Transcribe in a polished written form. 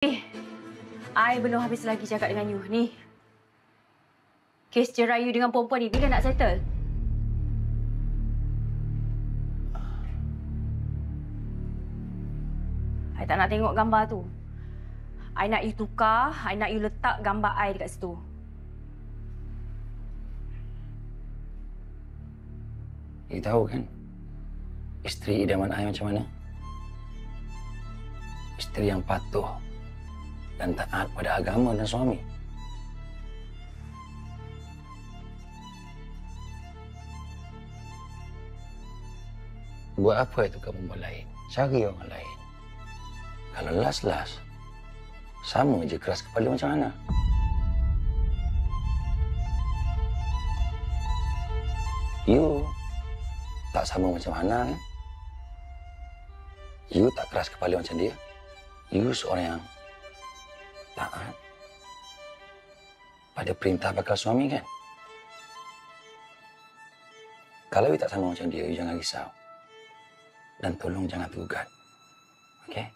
I belum habis lagi cakap dengan you ni. Kes cerai you dengan perempuan ni bila nak settle? I tak nak tengok gambar tu. I nak you tukar, I nak you letak gambar I dekat situ. You tahu kan, isteri idaman I macam mana? Isteri yang patuh dan taat pada agama dan suami. Buat apa itu kamu buat lain? Cari orang lain. Kalau last-last, sama je keras kepala macam mana? You tak sama macam Hana kan? You tak keras kepala macam dia. You seorang yang taat pada perintah bakal suami kan? Kalau you tak sama macam dia, you jangan risau. Dan tolong jangan tergugat. Okey?